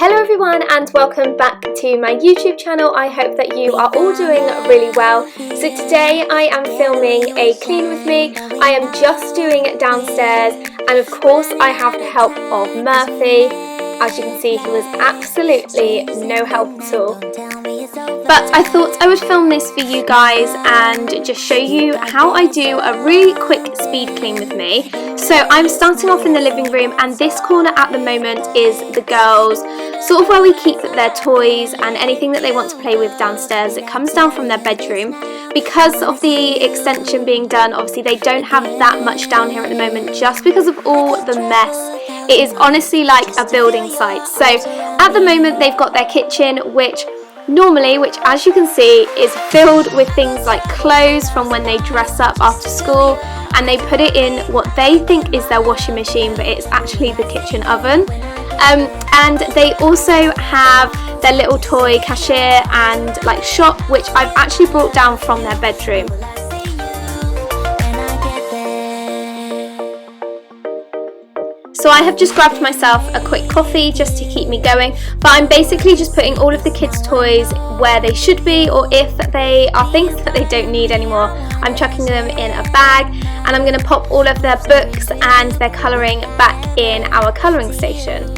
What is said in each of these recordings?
Hello everyone and welcome back to my YouTube channel. I hope that you are all doing really well. So today I am filming a clean with me. I am just doing it downstairs and of course I have the help of Murphy. As you can see, he was absolutely no help at all. But I thought I would film this for you guys and just show you how I do a really quick speed clean with me. So I'm starting off in the living room, and this corner at the moment is the girls, sort of where we keep their toys and anything that they want to play with downstairs. It comes down from their bedroom. Because of the extension being done, obviously they don't have that much down here at the moment just because of all the mess. It is honestly like a building site. So at the moment they've got their kitchen, which as you can see is filled with things like clothes from when they dress up after school, and they put it in what they think is their washing machine, but it's actually the kitchen oven. And they also have their little toy cashier and like shop, which I've actually brought down from their bedroom. So I have just grabbed myself a quick coffee just to keep me going, but I'm basically just putting all of the kids' toys where they should be, or if they are things that they don't need anymore, I'm chucking them in a bag, and I'm going to pop all of their books and their colouring back in our colouring station.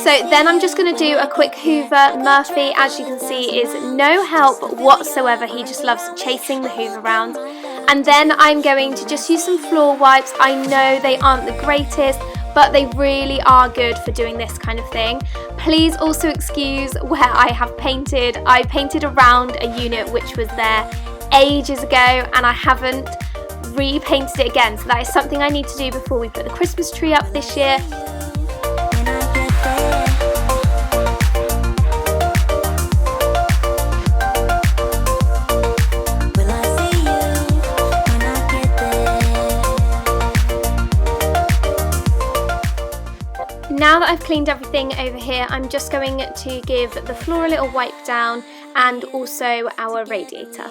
So then I'm just going to do a quick hoover. Murphy, as you can see, is no help whatsoever. He just loves chasing the hoover around. And then I'm going to just use some floor wipes. I know they aren't the greatest, but they really are good for doing this kind of thing. Please also excuse where I have painted. I painted around a unit which was there ages ago and I haven't repainted it again. So that is something I need to do before we put the Christmas tree up this year. Now that I've cleaned everything over here, I'm just going to give the floor a little wipe down and also our radiator.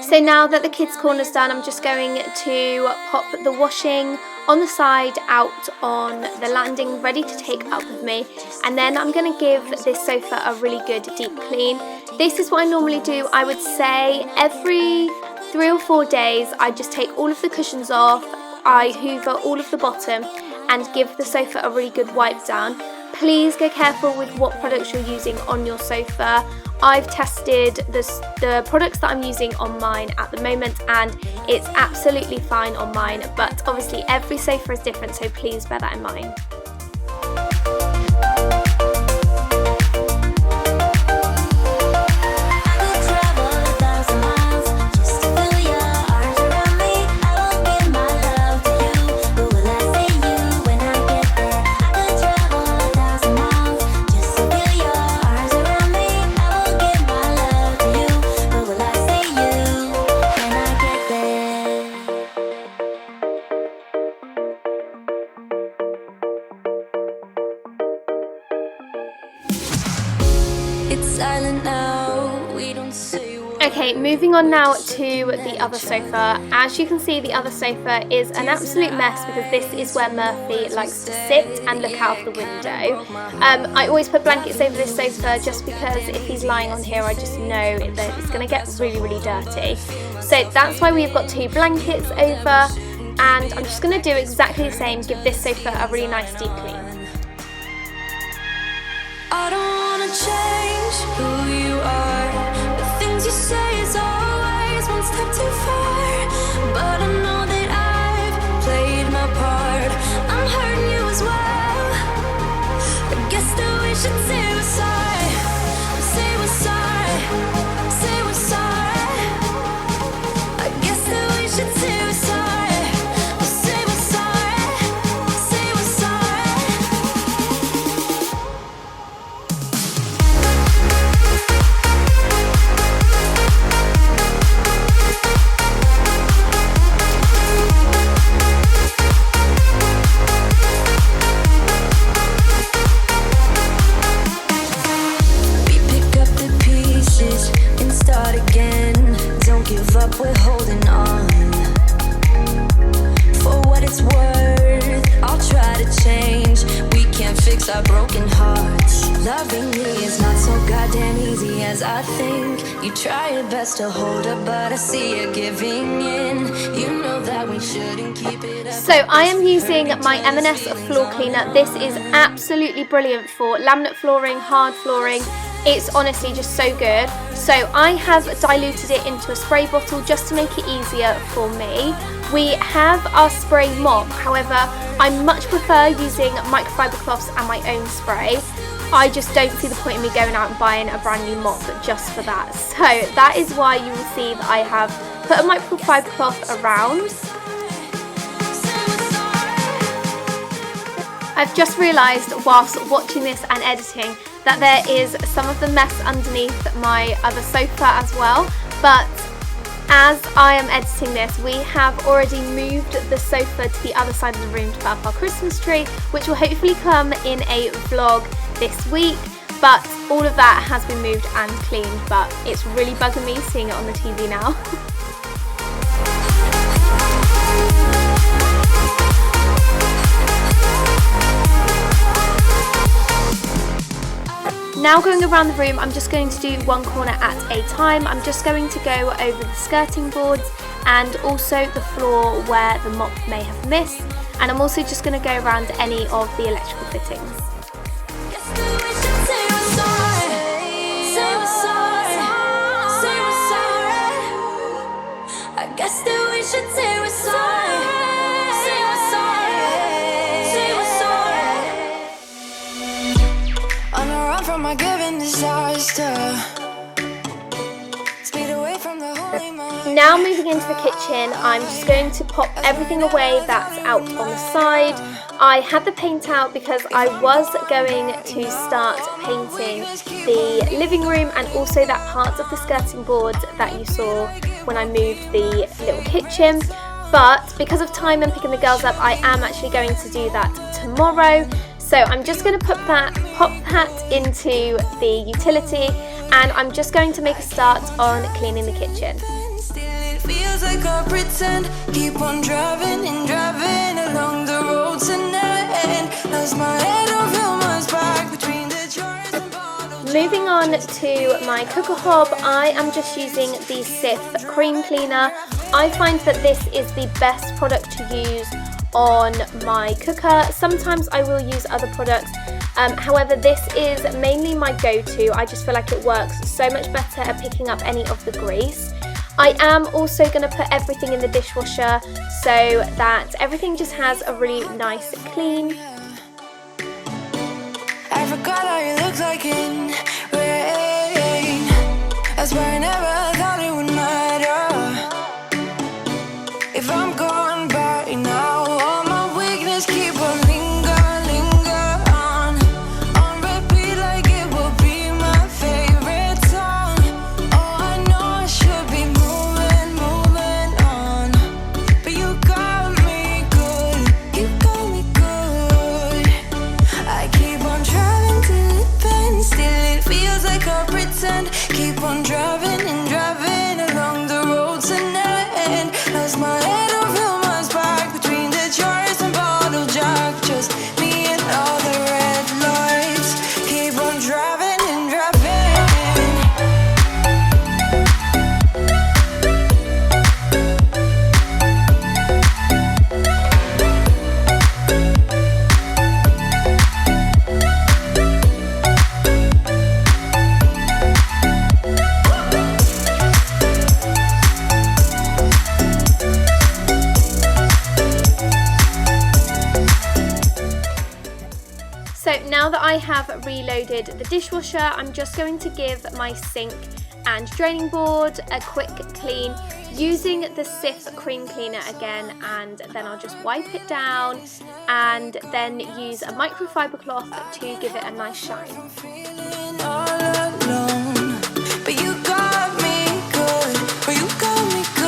So now that the kids' corner's done, I'm just going to pop the washing on the side out on the landing, ready to take up with me, and then I'm going to give this sofa a really good deep clean. This is what I normally do. I would say every 3 or 4 days I just take all of the cushions off, I hoover all of the bottom and give the sofa a really good wipe down. Please go careful with what products you're using on your sofa. I've tested the products that I'm using on mine at the moment and it's absolutely fine on mine, but obviously every sofa is different, so please bear that in mind. Okay, moving on now to the other sofa. As you can see, the other sofa is an absolute mess because this is where Murphy likes to sit and look out of the window. I always put blankets over this sofa just because if he's lying on here, I just know that it's going to get really, really dirty. So that's why we've got 2 blankets over, and I'm just going to do exactly the same, give this sofa a really nice deep clean. I don't wanna change who you are. The things you say is always one step too far. But I know that I've played my part. I'm hurting you as well. I guess that we should say we're sorry. Say we're sorry. Say we're sorry. I guess that we should say we're sorry. Say we're sorry. Say we're sorry. loving me is not so goddamn easy as I think. You try your best to hold up, but I see you giving in. You know that we shouldn't keep it up. So I am using my M&S floor cleaner. This is absolutely brilliant for laminate flooring, hard flooring. It's honestly just so good. So I have diluted it into a spray bottle just to make it easier for me. We have our spray mop, however, I much prefer using microfiber cloths and my own spray. I just don't see the point in me going out and buying a brand new mop just for that. So that is why you will see that I have put a microfiber cloth around. I've just realised whilst watching this and editing that there is some of the mess underneath my other sofa as well, but as I am editing this, we have already moved the sofa to the other side of the room to put up our Christmas tree, which will hopefully come in a vlog this week. But all of that has been moved and cleaned, but it's really bugging me seeing it on the TV now. Now going around the room, I'm just going to do one corner at a time. I'm just going to go over the skirting boards and also the floor where the mop may have missed. And I'm also just going to go around any of the electrical fittings. I guess that we should say we're sorry. From my given disaster. Speed away from the holy mind. Now moving into the kitchen, I'm just going to pop everything away that's out on the side. I had the paint out because I was going to start painting the living room and also that part of the skirting board that you saw when I moved the little kitchen. But because of time and picking the girls up, I am actually going to do that tomorrow. So I'm just going to pop that into the utility, and I'm just going to make a start on cleaning the kitchen. It feels like I pretend, keep on driving and driving along the road to never end. Lost my head over my back between the jars and bottles. Moving on to my cooker hob, I am just using the Cif cream cleaner. I find that this is the best product to use on my cooker. Sometimes I will use other products, however this is mainly my go-to. I just feel like it works so much better at picking up any of the grease. I am also going to put everything in the dishwasher so that everything just has a really nice clean. I forgot how you look like in rain. That's why I never thought it would matter if I'm gone by now. Keep on driving and driving along the roads and never end. Lost my head over my back between the jars and bottle jack. Just me and all the red lights. Keep on driving and driving. So now that I have reloaded the dishwasher, I'm just going to give my sink and draining board a quick clean using the Cif cream cleaner again, and then I'll just wipe it down and then use a microfiber cloth to give it a nice shine. Feeling all alone, but you got me good, but you got me good.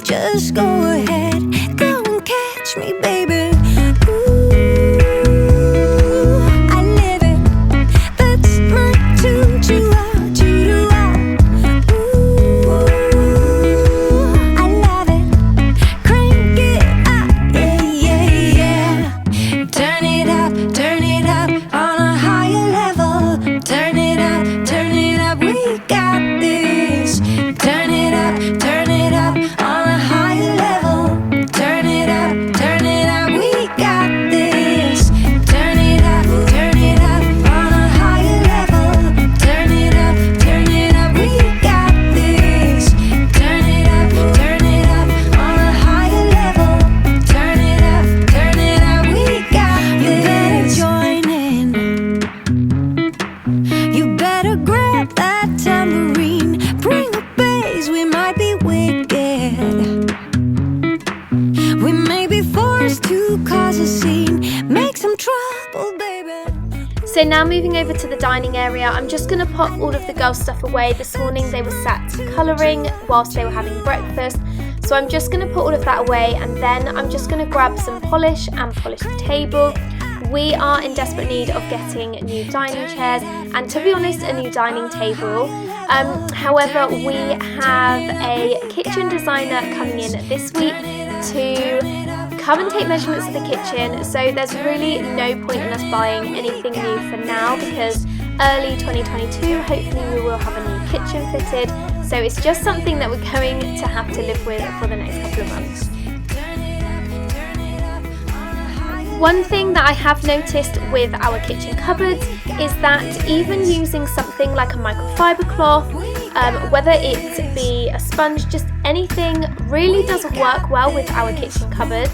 just go ahead, go and catch me, baby. Ooh, I live it, that's my tune, choo-ah. Ooh, I love it, crank it up, yeah. Turn it up on a higher level. Turn it up, we got this. Turn it up on a higher level. Turn it up, we got this. Turn it up on a higher level. Turn it up, we got this. Turn it up on a higher level. Turn it up, we got this. You better join in. You better grab that tambourine. Bring the bass, we might be wicked. We may be forced to cause a scene. Make some trouble, baby. So now moving over to the dining area, I'm just going to pop all of the girls' stuff away. This morning they were sat colouring whilst they were having breakfast. So I'm just going to put all of that away, and then I'm just going to grab some polish and polish the table. We are in desperate need of getting new dining chairs and, to be honest, a new dining table. However, we have a kitchen designer coming in this week to come and take measurements of the kitchen, so there's really no point in us buying anything new for now, because early 2022 hopefully we will have a new kitchen fitted, so it's just something that we're going to have to live with for the next couple of months. One thing that I have noticed with our kitchen cupboards is that even using something like a microfiber cloth, whether it be a sponge, just anything, really doesn't work well with our kitchen cupboards.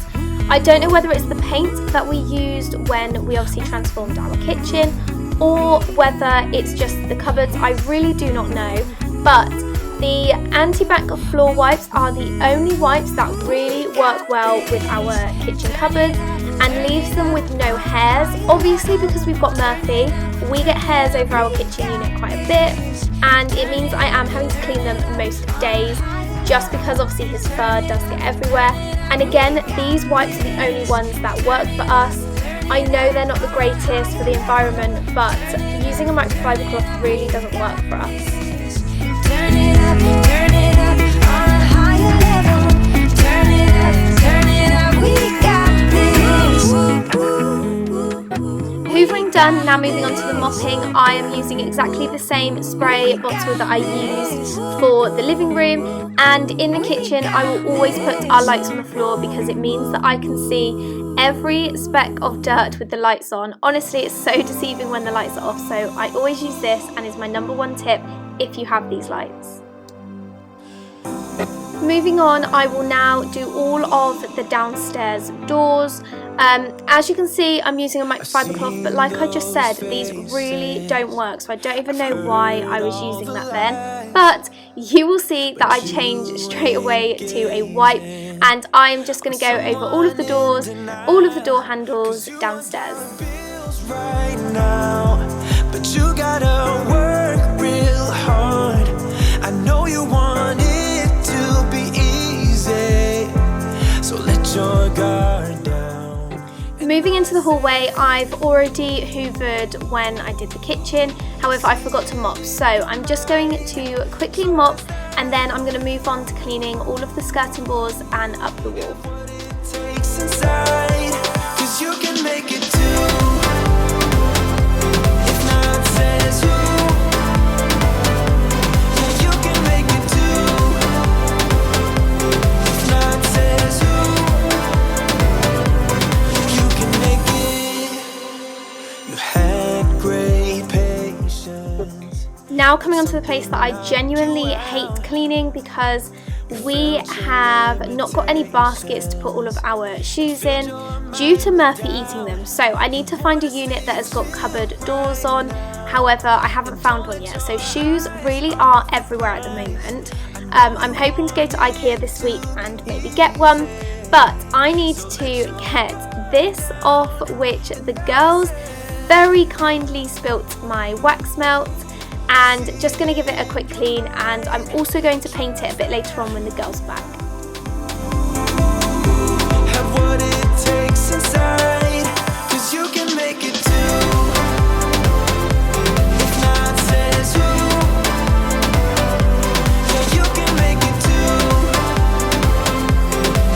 I don't know whether it's the paint that we used when we obviously transformed our kitchen, or whether it's just the cupboards. I really do not know, but the anti-bac floor wipes are the only wipes that really work well with our kitchen cupboards and leaves them with no hairs. Obviously, because we've got Murphy, we get hairs over our kitchen unit quite a bit, and it means I am having to clean them most days, just because obviously his fur does get everywhere. And again, these wipes are the only ones that work for us. I know they're not the greatest for the environment, but using a microfiber cloth really doesn't work for us. Turn it up on a higher level. Turn it up, we got this. Hoovering done, now moving on to the mopping. I am using exactly the same spray bottle that I used for the living room, and in the kitchen I will always put our lights on the floor because it means that I can see every speck of dirt with the lights on. Honestly, it's so deceiving when the lights are off, so I always use this, and is my number one tip if you have these lights. Moving on, I will now do all of the downstairs doors. As you can see, I'm using a microfiber cloth, but like I just said, these really don't work, so I don't even know why I was using that then. But you will see that I changed straight away to a wipe, and I'm just going to go over all of the doors, all of the door handles downstairs. Right now, but you gotta work real hard. I know you want it to be easy, so let your guard down. Moving into the hallway, I've already hoovered when I did the kitchen, however I forgot to mop, so I'm just going to quickly mop, and then I'm going to move on to cleaning all of the skirting boards and up the wall. Takes inside, 'cause you can make it too. If not says who, yeah, you can make it too. If not says who, you can make it. You had great patience. Now coming on to the place that I genuinely hate cleaning, because we have not got any baskets to put all of our shoes in due to Murphy eating them. So I need to find a unit that has got cupboard doors on. However, I haven't found one yet. So shoes really are everywhere at the moment. I'm hoping to go to IKEA this week and maybe get one. But I need to get this off, which the girls very kindly spilt my wax melt. And just going to give it a quick clean, and I'm also going to paint it a bit later on when the girls are back. inside, 'cause you can make it too. If not, says who? Yeah, you can make it too.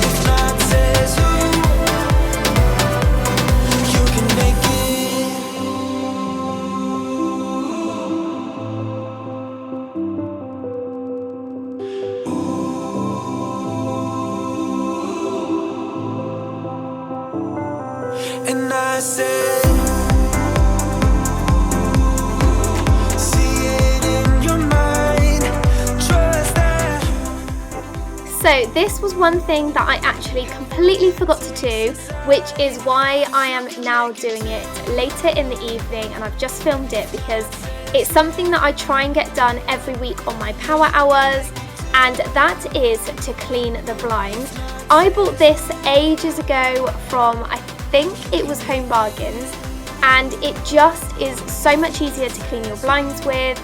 If not, says who? You can make it. And I said, see it in your mind, trust that. So this was one thing that I actually completely forgot to do, which is why I am now doing it later in the evening, and I've just filmed it because it's something that I try and get done every week on my power hours, and that is to clean the blinds. I bought this ages ago from, I think it was Home Bargains, and it just is so much easier to clean your blinds with.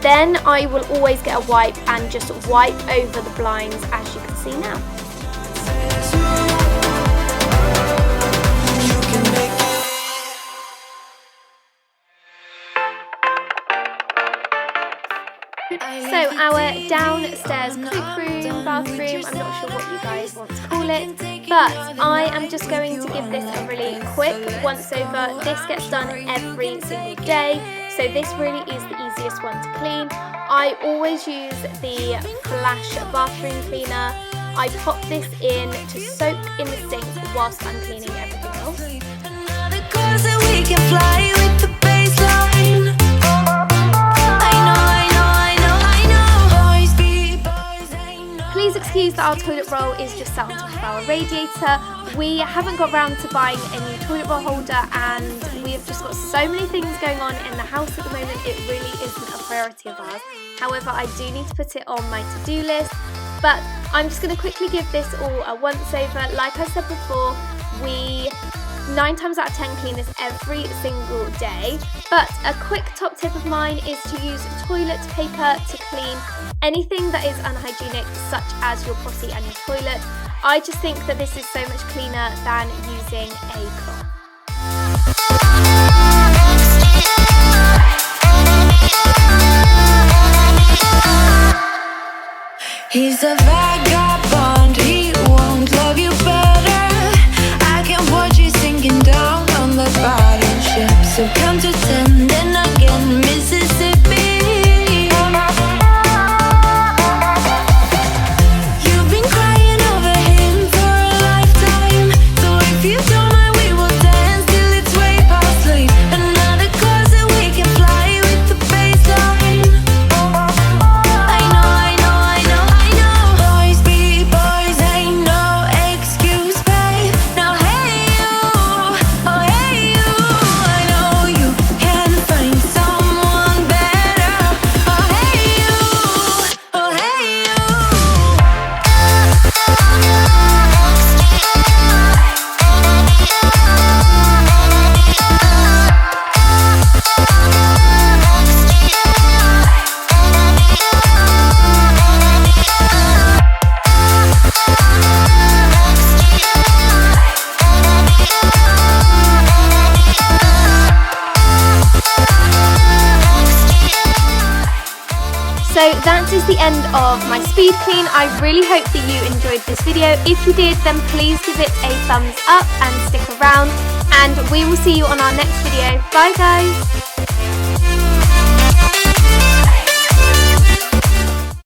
Then I will always get a wipe and just wipe over the blinds, as you can see now. You can make it. So our downstairs cloakroom, bathroom, I'm not sure what you guys want to call it, but I am just going to give this a really quick once over. This gets done every single day, so this really is the easiest one to clean. I always use the Flash bathroom cleaner. I pop this in to soak in the sink whilst I'm cleaning everything else. Another course that we can fly with the baseline. Please excuse that our toilet roll is just sat on top of our radiator. We haven't got round to buying a new toilet roll holder, and we have just got so many things going on in the house at the moment, it really isn't a priority of ours. However, I do need to put it on my to-do list, but I'm just going to quickly give this all a once over. Like I said before, we 9 times out of 10 clean this every single day, but a quick top tip of mine is to use toilet paper to clean anything that is unhygienic, such as your potty and your toilet. I just think that this is so much cleaner than using a cloth. He's a vagabond, he won't love you better. I can watch you sinking down on the battleship. So count to 10, then again, Mississippi. You've been crying over him for a lifetime. So if you don't mind, we will dance till it's way past late. Another course that we can fly with the baseline. I know. Boys be boys, ain't no excuse, babe. Now hey you, oh hey you. I know you can find someone better. Oh hey you, oh hey you. So that is the end of my speed clean. I really hope that you enjoyed this video. If you did, then please give it a thumbs up and stick around, and we will see you on our next video. Bye guys!